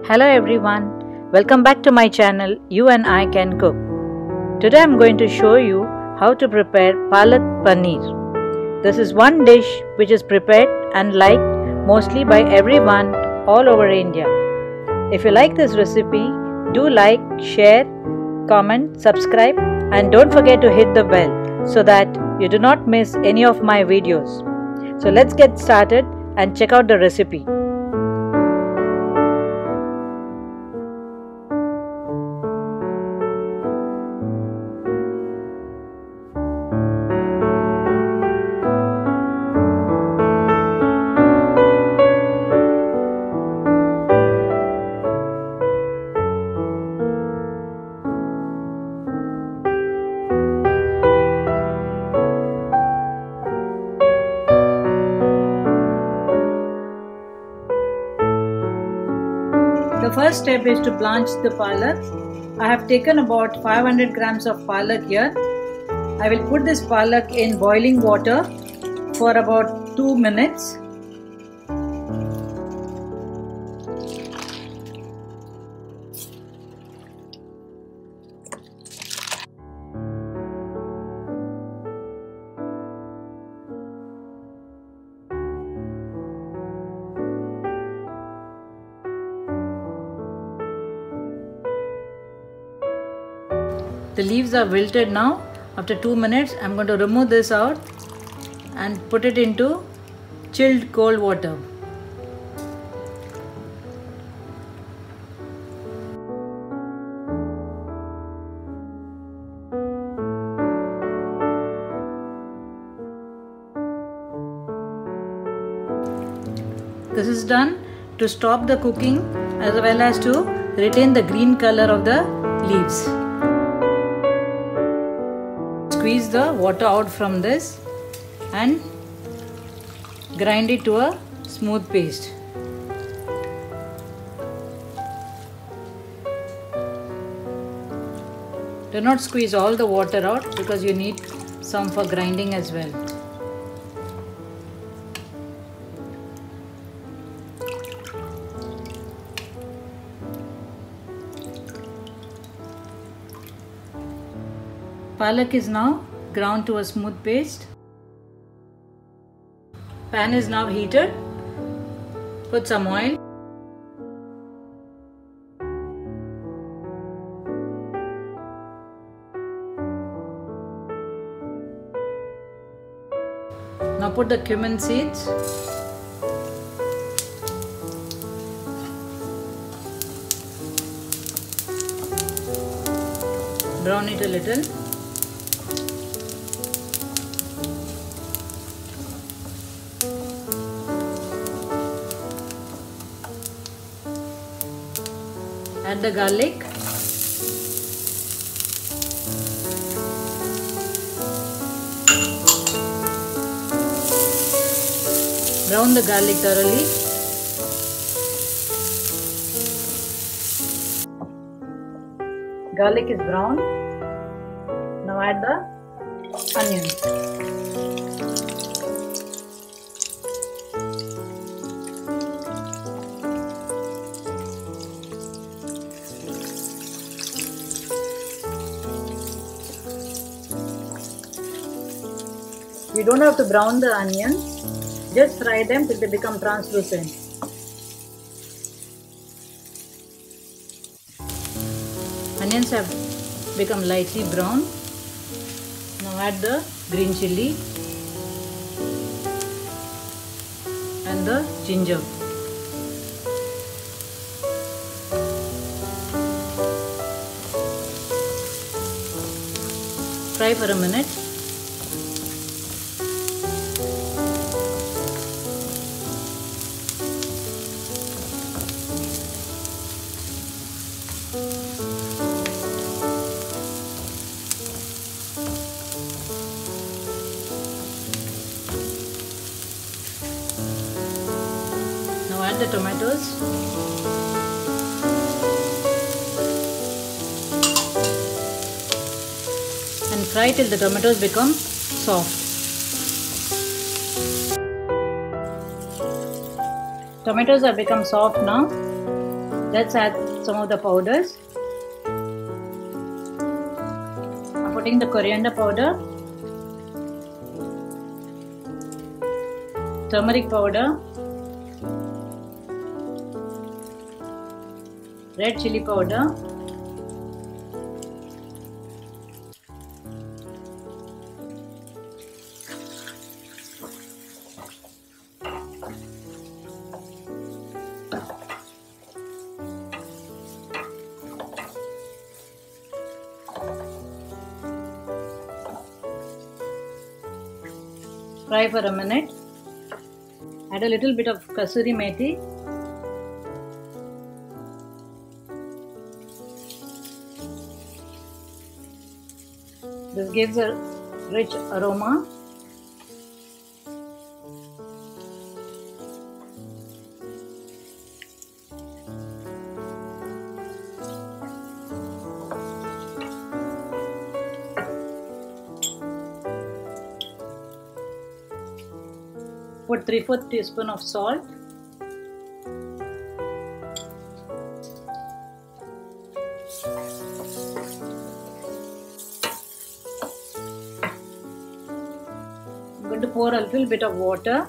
Hello everyone, welcome back to my channel You and I Can Cook. Today I am going to show you how to prepare Palak Paneer. This is one dish which is prepared and liked mostly by everyone all over India. If you like this recipe, do like, share, comment, subscribe and don't forget to hit the bell so that you do not miss any of my videos. So let's get started and check out the recipe. The first step is to blanch the palak. I have taken about 500 grams of palak here. I will put this palak in boiling water for about 2 minutes. The leaves are wilted now. After 2 minutes, I am going to remove this out and put it into chilled cold water. This is done to stop the cooking as well as to retain the green color of the leaves. Squeeze the water out from this and grind it to a smooth paste. Do not squeeze all the water out because you need some for grinding as well. Palak is now ground to a smooth paste. Pan is now heated. Put some oil. Now put the cumin seeds. Brown it a little. Add the garlic. Brown the garlic thoroughly. Garlic is brown. Now add the onions. You don't have to brown the onions, just fry them till they become translucent. Onions have become lightly brown. Now add the green chilli and the ginger. Fry for a minute. Now add the tomatoes. And fry till the tomatoes become soft. Tomatoes have become soft now. Let's add some of the powders. I'm putting the coriander powder, turmeric powder, red chili powder, fry for a minute. Add a little bit of kasuri methi. This gives a rich aroma. Put 3/4 teaspoon of salt. I'm going to pour a little bit of water.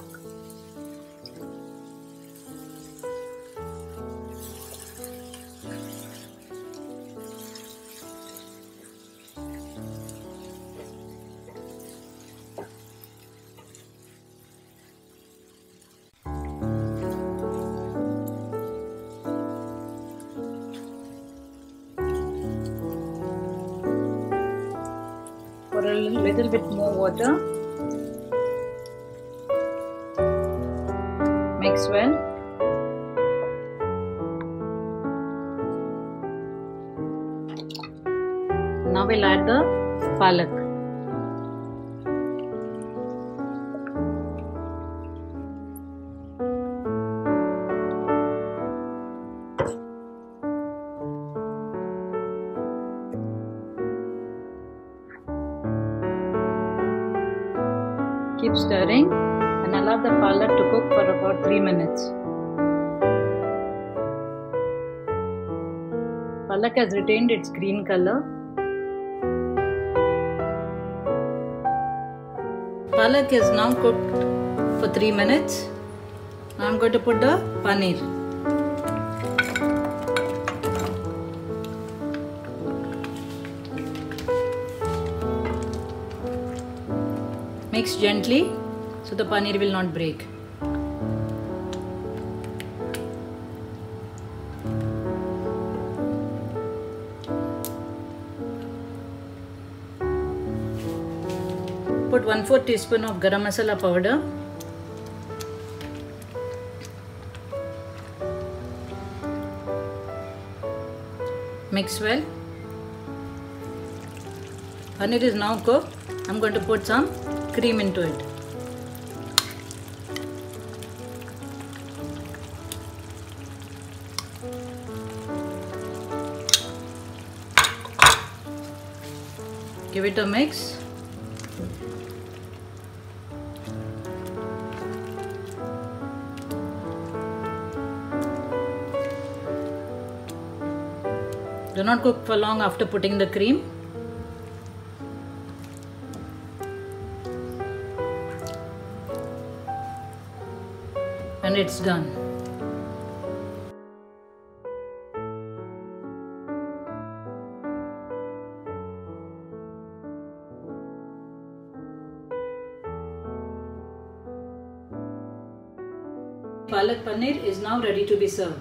Pour a little bit more water. Mix well. Now we'll add the palak. Keep stirring and allow the palak to cook for about 3 minutes. Palak has retained its green color. Palak is now cooked for 3 minutes. Now I'm going to put the paneer. Mix gently so the paneer will not break. Put 1/4 teaspoon of garam masala powder. Mix well. Paneer is now cooked. I'm going to put some cream into it. Give it a mix. Do not cook for long after putting the cream. And it's done. Palak paneer is now ready to be served.